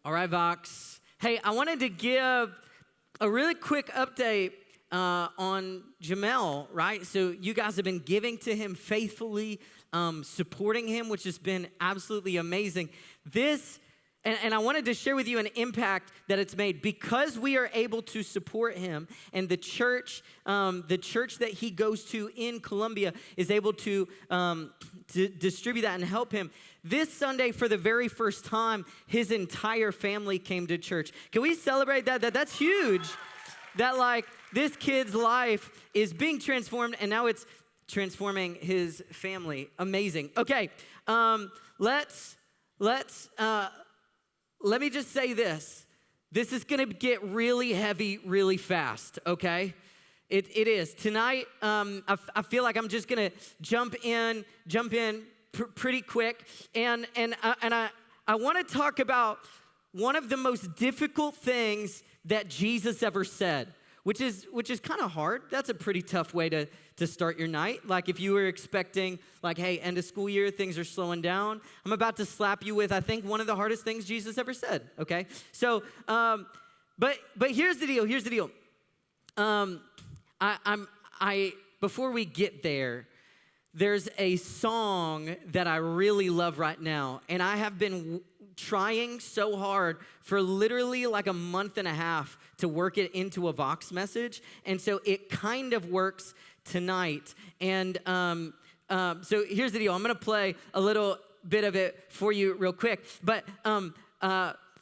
All right, Vox. Hey, I wanted to give a really quick update on Jamel, right? So you guys have been giving to him faithfully, supporting him, which has been absolutely amazing. And I wanted to share with you an impact that it's made because we are able to support him, and the church that he goes to in Colombia is able to distribute that and help him. This Sunday, for the very first time, his entire family came to church. Can we celebrate that? That's huge. That like this kid's life is being transformed, and now it's transforming his family. Amazing. Okay, let me just say this. This is going to get really heavy really fast, okay? It is. Tonight, I feel like I'm just going to jump in pretty quick. And I want to talk about one of the most difficult things that Jesus ever said, which is kind of hard. That's a pretty tough way to start your night. Like if you were expecting, like, hey, end of school year, things are slowing down. I'm about to slap you with, I think, one of the hardest things Jesus ever said, okay? So, but here's the deal. Before we get there, there's a song that I really love right now, and I have been trying so hard for literally like a month and a half to work it into a Vox message, and so it kind of works tonight. And so here's the deal. I'm gonna play a little bit of it for you real quick, but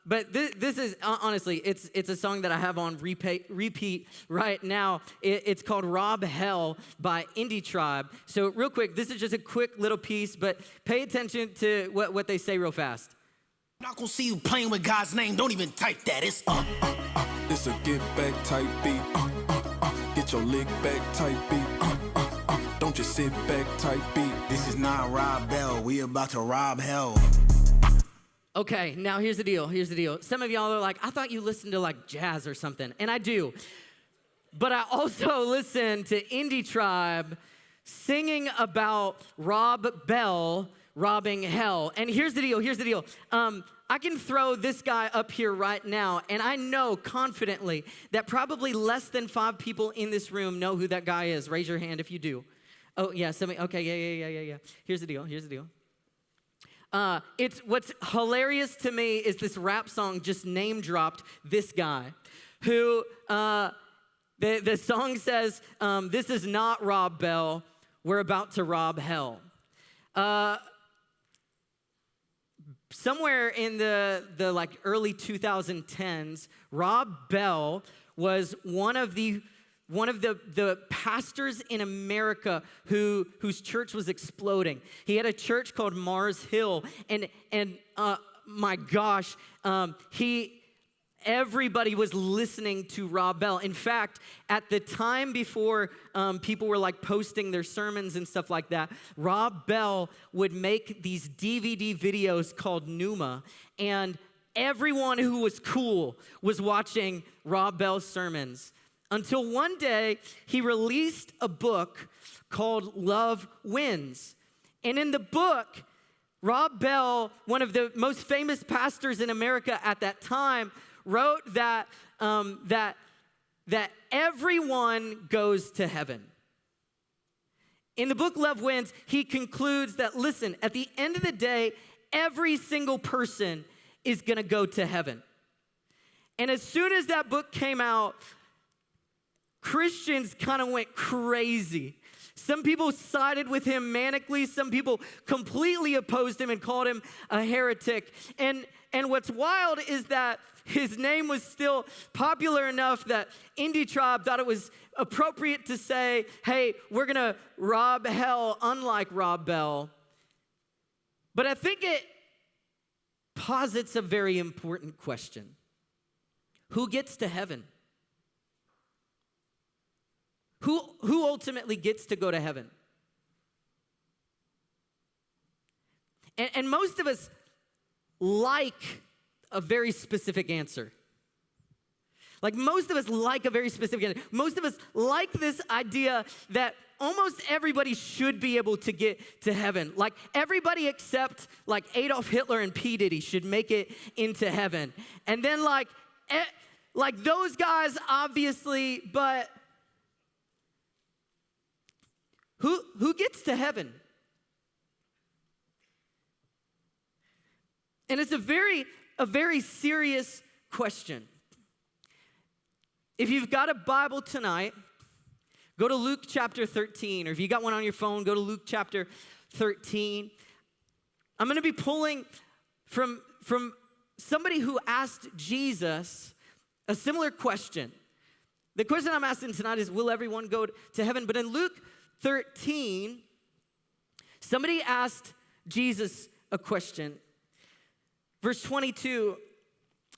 this is honestly, it's a song that I have on repeat right now. It's called Rob Hell by Indie Tribe. So real quick, this is just a quick little piece, but pay attention to what they say real fast. Not gonna see you playing with God's name. Don't even type that. It's It's a get back type beat. Get your lick back type beat. Don't just sit back type beat. This is not Rob Bell. We about to rob hell. Okay, now here's the deal. Some of y'all are like, I thought you listened to like jazz or something, and I do. But I also listen to Indie Tribe singing about Rob Bell robbing hell. And here's the deal. I can throw this guy up here right now, and I know confidently that probably less than 5 people in this room know who that guy is. Raise your hand if you do. Oh, yeah, okay, yeah. Here's the deal. It's what's hilarious to me is this rap song just name dropped this guy who, the song says, this is not Rob Bell, we're about to rob hell. Somewhere in the like early 2010s, Rob Bell was one of the pastors in America whose church was exploding. He had a church called Mars Hill, and my gosh, everybody was listening to Rob Bell. In fact, at the time before people were like posting their sermons and stuff like that, Rob Bell would make these DVD videos called Pneuma, and everyone who was cool was watching Rob Bell's sermons. Until one day, he released a book called Love Wins. And in the book, Rob Bell, one of the most famous pastors in America at that time, wrote that everyone goes to heaven. In the book Love Wins, he concludes that, listen, at the end of the day, every single person is going to go to heaven. And as soon as that book came out, Christians kind of went crazy. Some people sided with him manically. Some people completely opposed him and called him a heretic. And what's wild is that his name was still popular enough that Indie Tribe thought it was appropriate to say, hey, we're going to rob hell unlike Rob Bell. But I think it posits a very important question. Who gets to heaven? Who ultimately gets to go to heaven? And most of us like a very specific answer. Like most of us like a very specific idea. Most of us like this idea that almost everybody should be able to get to heaven. Like everybody except like Adolf Hitler and P. Diddy should make it into heaven. And then like those guys obviously, but who gets to heaven? And it's a very serious question. If you've got a Bible tonight, go to Luke chapter 13, or if you got one on your phone, go to Luke chapter 13. I'm going to be pulling from somebody who asked Jesus a similar question. The question I'm asking tonight is, will everyone go to heaven? But in Luke 13, somebody asked Jesus a question. Verse 22,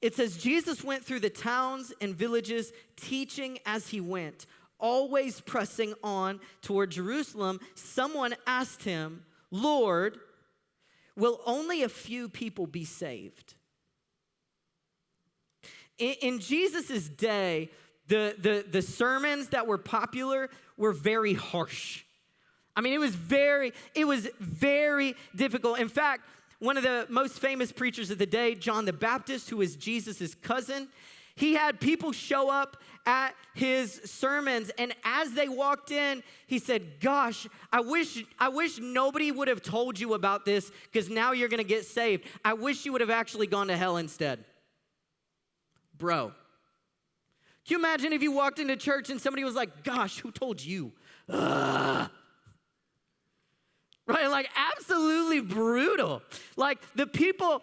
it says, Jesus went through the towns and villages, teaching as he went, always pressing on toward Jerusalem. Someone asked him, Lord, will only a few people be saved? In Jesus' day, the sermons that were popular were very harsh. I mean, it was very difficult. In fact, one of the most famous preachers of the day, John the Baptist, who was Jesus' cousin, he had people show up at his sermons, and as they walked in, he said, gosh, I wish nobody would have told you about this, because now you're going to get saved. I wish you would have actually gone to hell instead. Bro, can you imagine if you walked into church and somebody was like, gosh, who told you? Ugh. Right, like absolutely brutal. Like the people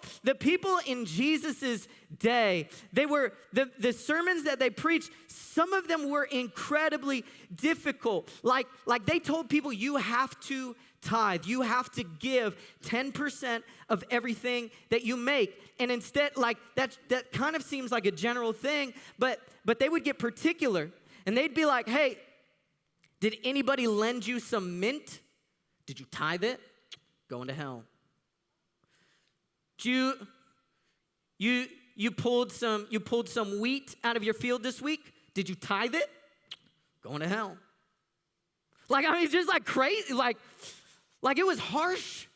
in Jesus's day, they were the sermons that they preached, some of them were incredibly difficult. Like they told people, you have to tithe, you have to give 10% of everything that you make. And instead, like that kind of seems like a general thing, but they would get particular, and they'd be like, hey, did anybody lend you some mint? Did you tithe it? Going to hell. You pulled some wheat out of your field this week? Did you tithe it? Going to hell. Like, I mean, just like crazy, like it was harsh.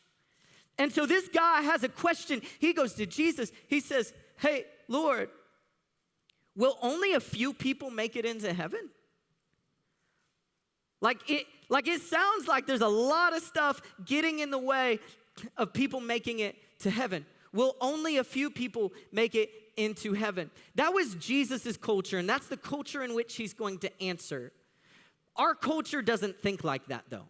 And so this guy has a question. He goes to Jesus. He says, hey, Lord, will only a few people make it into heaven? Like it sounds like there's a lot of stuff getting in the way of people making it to heaven. Will only a few people make it into heaven? That was Jesus' culture, and that's the culture in which he's going to answer. Our culture doesn't think like that, though.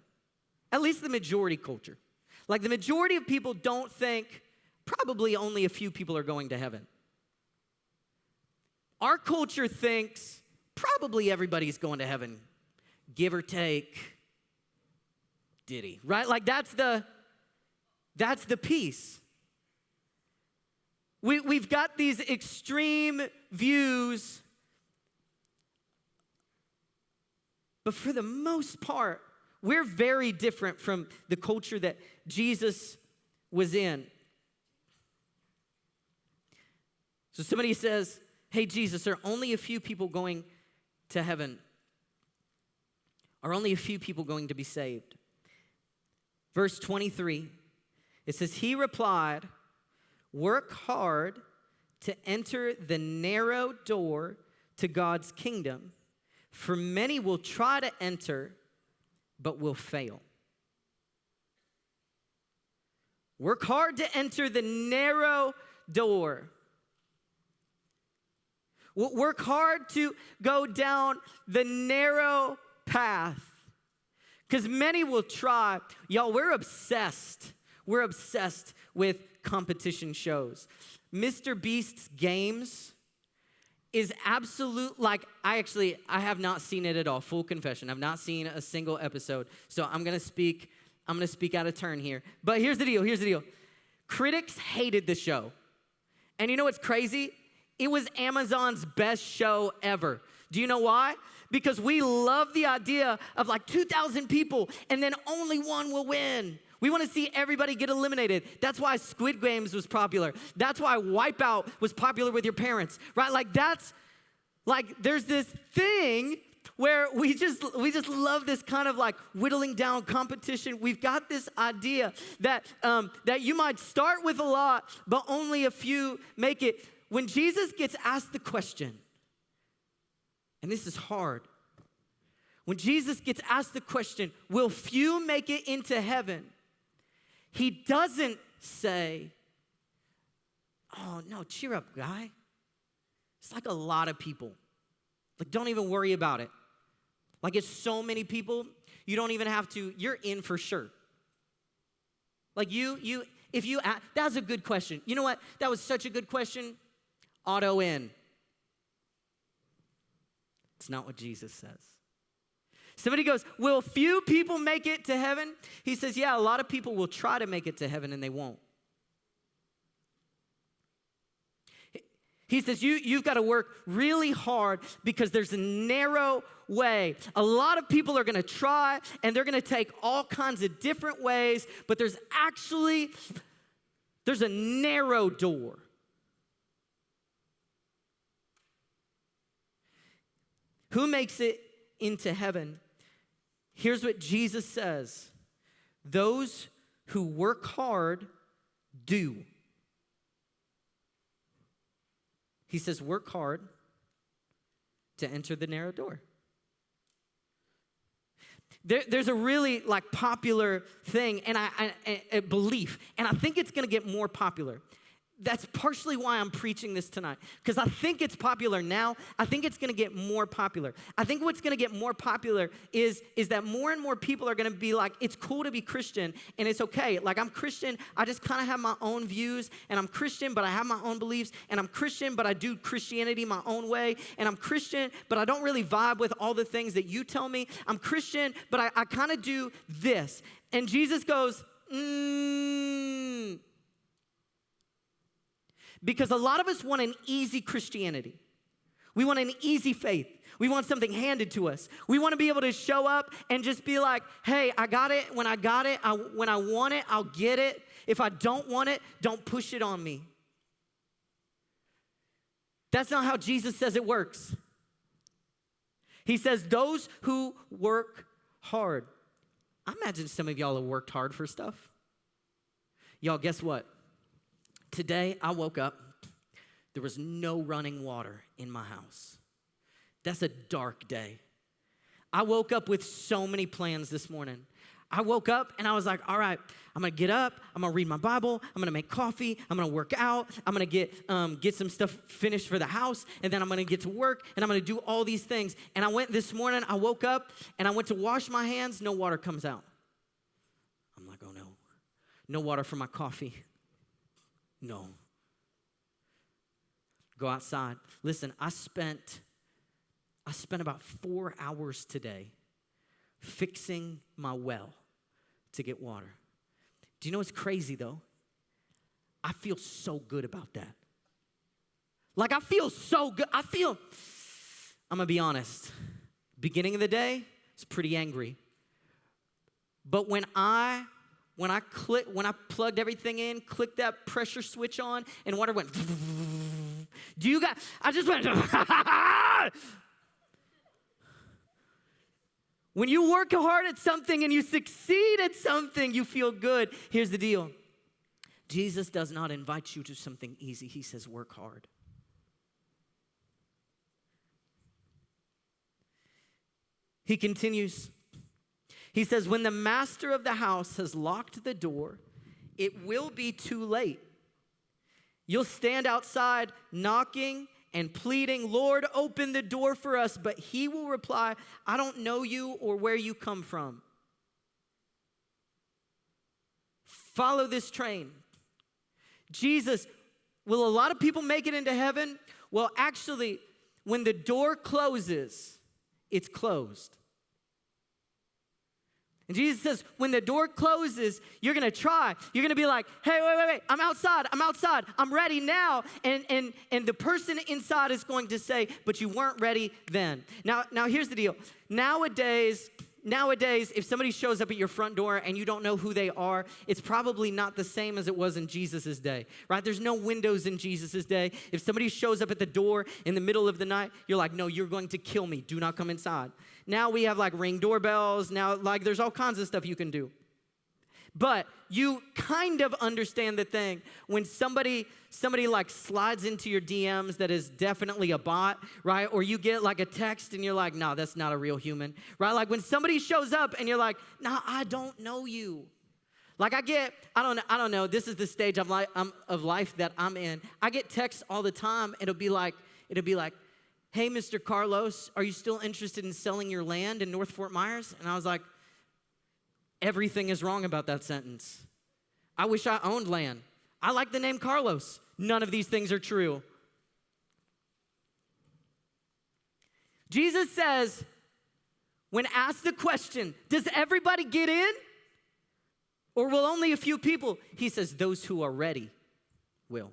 At least the majority culture. Like the majority of people don't think probably only a few people are going to heaven. Our culture thinks probably everybody's going to heaven, give or take. Diddy, right? Like that's the piece. We've got these extreme views, but for the most part, we're very different from the culture that Jesus was in. So somebody says, hey, Jesus, are only a few people going to heaven? Are only a few people going to be saved? Verse 23, it says, he replied, work hard to enter the narrow door to God's kingdom, for many will try to enter, but will fail. Work hard to enter the narrow door. Work hard to go down the narrow path. Because many will try. Y'all, we're obsessed. We're obsessed with competition shows. Mr. Beast's Games is absolute, like, I have not seen it at all. Full confession. I've not seen a single episode. So I'm going to speak out of turn here. But here's the deal. Critics hated the show. And you know what's crazy? It was Amazon's best show ever. Do you know why? Because we love the idea of like 2,000 people and then only one will win. We want to see everybody get eliminated. That's why Squid Games was popular. That's why Wipeout was popular with your parents, right? Like that's Like there's this thing where we just love this kind of like whittling down competition. We've got this idea that that you might start with a lot, but only a few make it. When Jesus gets asked the question, and this is hard, when Jesus gets asked the question, will few make it into heaven? He doesn't say, oh no, cheer up, guy. It's like a lot of people. Like, don't even worry about it. Like, it's so many people, you don't even have to, you're in for sure. Like that's a good question. You know what? That was such a good question. Auto in. It's not what Jesus says. Somebody goes, will few people make it to heaven? He says, yeah, a lot of people will try to make it to heaven and they won't. He says, you've got to work really hard because there's a narrow way. A lot of people are going to try and they're going to take all kinds of different ways, but there's a narrow door. Who makes it into heaven? Here's what Jesus says. Those who work hard do. He says, work hard to enter the narrow door. There's a really like popular thing and a belief, and I think it's going to get more popular. That's partially why I'm preaching this tonight, because I think it's popular now. I think it's going to get more popular. I think what's going to get more popular is that more and more people are going to be like, it's cool to be Christian, and it's okay. Like, I'm Christian, I just kind of have my own views, and I'm Christian, but I have my own beliefs, and I'm Christian, but I do Christianity my own way, and I'm Christian, but I don't really vibe with all the things that you tell me. I'm Christian, but I kind of do this. And Jesus goes, Because a lot of us want an easy Christianity. We want an easy faith. We want something handed to us. We want to be able to show up and just be like, hey, I got it. When I got it, when I want it, I'll get it. If I don't want it, don't push it on me. That's not how Jesus says it works. He says those who work hard. I imagine some of y'all have worked hard for stuff. Y'all, guess what? Today, I woke up, there was no running water in my house. That's a dark day. I woke up with so many plans this morning. I woke up and I was like, all right, I'm gonna get up, I'm gonna read my Bible, I'm gonna make coffee, I'm gonna work out, I'm gonna get some stuff finished for the house, and then I'm gonna get to work, and I'm gonna do all these things. And I went this morning, I woke up, and I went to wash my hands, no water comes out. I'm like, oh no, no water for my coffee. No. Go outside. Listen, I spent about 4 hours today fixing my well to get water. Do you know what's crazy though? I feel so good about that. Like, I feel so good. I'm gonna be honest. Beginning of the day, I was pretty angry. But when I plugged everything in, clicked that pressure switch on, and water went, I just went, when you work hard at something and you succeed at something, you feel good. Here's the deal. Jesus does not invite you to something easy. He says, work hard. He continues. He says, when the master of the house has locked the door, it will be too late. You'll stand outside knocking and pleading, Lord, open the door for us. But he will reply, I don't know you or where you come from. Follow this train. Jesus, will a lot of people make it into heaven? Well, actually, when the door closes, it's closed. And Jesus says, when the door closes, you're going to try. You're going to be like, hey, wait, I'm outside, I'm ready now. And the person inside is going to say, but you weren't ready then. Now here's the deal. Nowadays, nowadays, if somebody shows up at your front door and you don't know who they are, it's probably not the same as it was in Jesus' day, right? There's no windows in Jesus' day. If somebody shows up at the door in the middle of the night, you're like, no, you're going to kill me. Do not come inside. Now we have like Ring doorbells. Now, like, there's all kinds of stuff you can do. But you kind of understand the thing when somebody like slides into your DMs that is definitely a bot, right? Or you get like a text and you're like, no, that's not a real human, right? Like when somebody shows up and you're like, no, I don't know you. Like I don't know. This is the stage of life that I'm in. I get texts all the time. It'll be like, hey, Mr. Carlos, are you still interested in selling your land in North Fort Myers? And I was like, everything is wrong about that sentence. I wish I owned land. I like the name Carlos. None of these things are true. Jesus says, when asked the question, does everybody get in? Or will only a few people? He says, those who are ready will.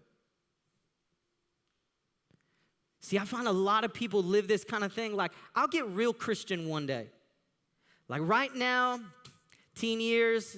See, I find a lot of people live this kind of thing like, I'll get real Christian one day. Like right now, teen years,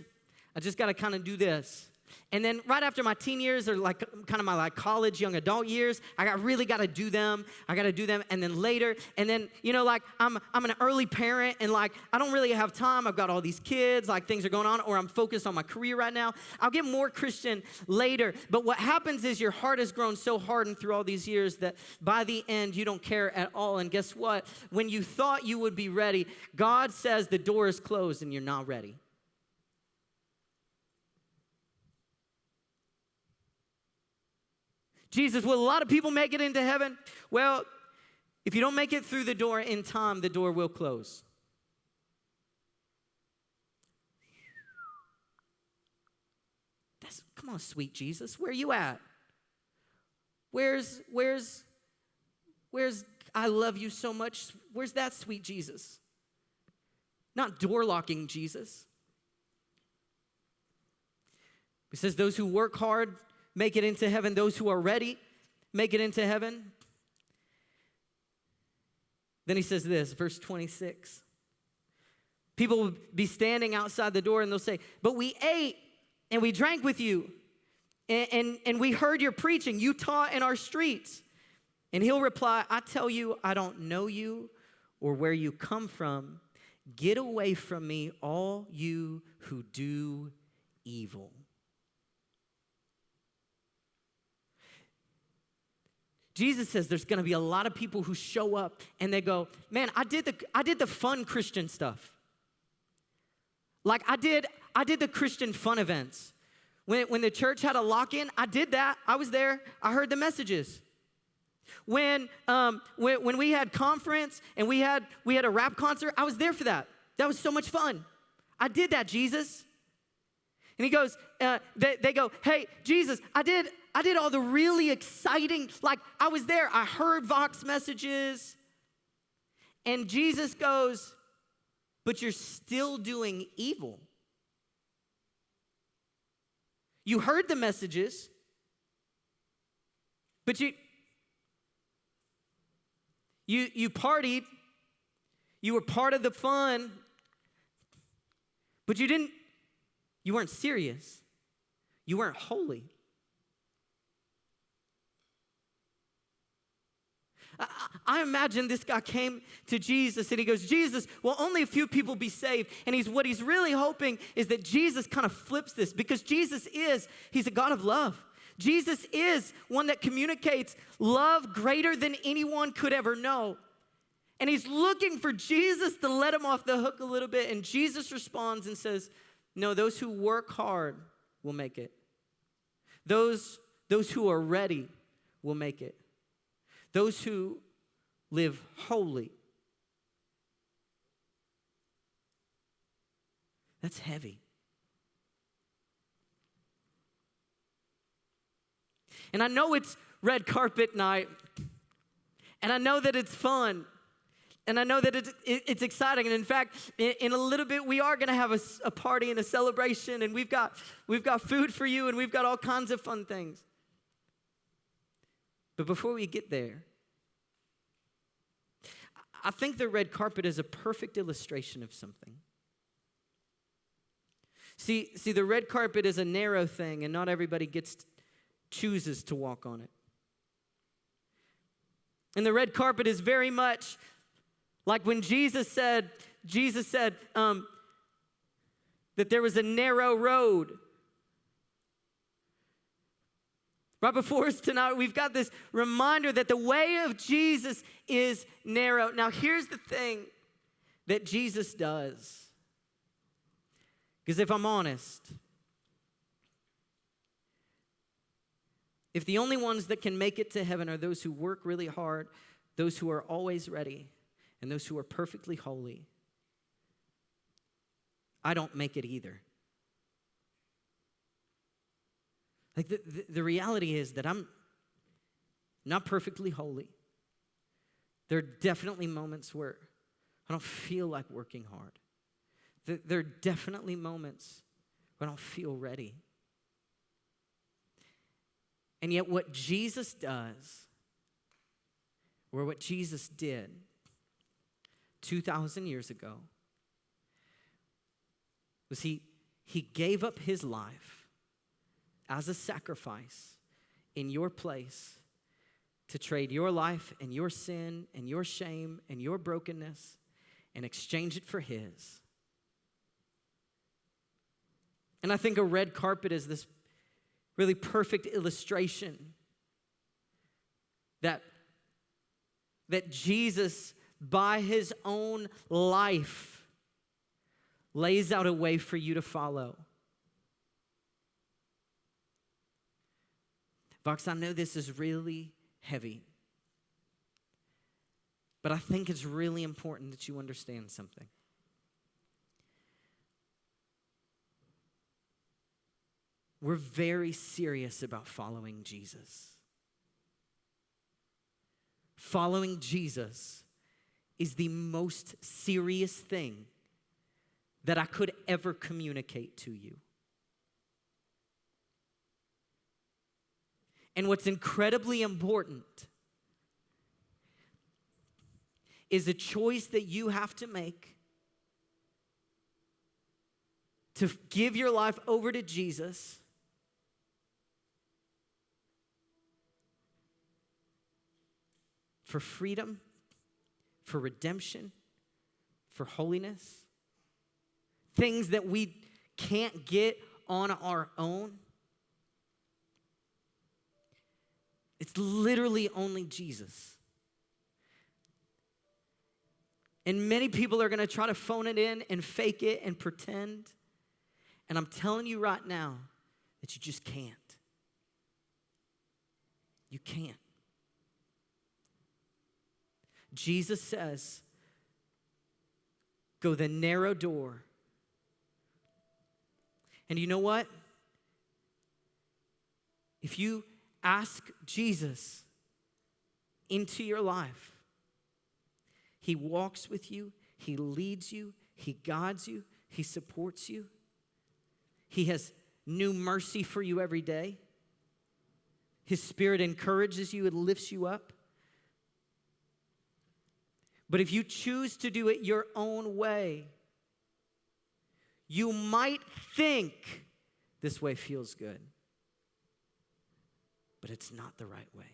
I just got to kind of do this. And then right after my teen years or like kind of my like college, young adult years, really got to do them. I got to do them. And then later, and then, like I'm an early parent and like I don't really have time. I've got all these kids, like things are going on, or I'm focused on my career right now. I'll get more Christian later. But what happens is your heart has grown so hardened through all these years that by the end, you don't care at all. And guess what? When you thought you would be ready, God says the door is closed and you're not ready. Jesus, will a lot of people make it into heaven? Well, if you don't make it through the door in time, the door will close. Come on, sweet Jesus, where are you at? Where's I love you so much? Where's that sweet Jesus? Not door locking Jesus. He says those who work hard make it into heaven. Those who are ready make it into heaven. Then he says this, verse 26. People will be standing outside the door and they'll say, but we ate and we drank with you and we heard your preaching. You taught in our streets. And he'll reply, I tell you, I don't know you or where you come from. Get away from me, all you who do evil. Jesus says there's going to be a lot of people who show up and they go, man, I did the fun Christian stuff. Like I did the Christian fun events. When the church had a lock-in, I did that. I was there. I heard the messages. When we had conference and we had a rap concert, I was there for that. That was so much fun. I did that, Jesus. And he goes, they go, hey, Jesus, I did all the really exciting, like I was there. I heard Vox messages. And Jesus goes, but you're still doing evil. You heard the messages, but you partied. You were part of the fun, but you weren't serious. You weren't holy. I imagine this guy came to Jesus and he goes, Jesus, will only a few people be saved? And what he's really hoping is that Jesus kind of flips this because he's a God of love. Jesus is one that communicates love greater than anyone could ever know. And he's looking for Jesus to let him off the hook a little bit. And Jesus responds and says, no, those who work hard will make it. Those who are ready will make it. Those who live holy. That's heavy. And I know it's red carpet night. And I know that it's fun. And I know that it's exciting. And in fact, in a little bit, we are going to have a party and a celebration. And we've got food for you. And we've got all kinds of fun things. But before we get there, I think the red carpet is a perfect illustration of something. See, the red carpet is a narrow thing, and not everybody chooses to walk on it. And the red carpet is very much like when Jesus said that there was a narrow road. Right before us tonight, we've got this reminder that the way of Jesus is narrow. Now, here's the thing that Jesus does. Because if I'm honest, if the only ones that can make it to heaven are those who work really hard, those who are always ready, and those who are perfectly holy, I don't make it either. Like the reality is that I'm not perfectly holy. There are definitely moments where I don't feel like working hard. There are definitely moments where I don't feel ready. And yet what Jesus does, or what Jesus did 2,000 years ago, was he gave up his life as a sacrifice in your place to trade your life and your sin and your shame and your brokenness and exchange it for his. And I think a red carpet is this really perfect illustration that Jesus, by his own life, lays out a way for you to follow. Vox, I know this is really heavy, but I think it's really important that you understand something. We're very serious about following Jesus. Following Jesus is the most serious thing that I could ever communicate to you. And what's incredibly important is a choice that you have to make to give your life over to Jesus for freedom, for redemption, for holiness, things that we can't get on our own. It's literally only Jesus. And many people are going to try to phone it in and fake it and pretend. And I'm telling you right now that you just can't. You can't. Jesus says, go the narrow door. And you know what? If you ask Jesus into your life, he walks with you, he leads you, he guides you, he supports you. He has new mercy for you every day. His Spirit encourages you and lifts you up. But if you choose to do it your own way, you might think this way feels good. But it's not the right way.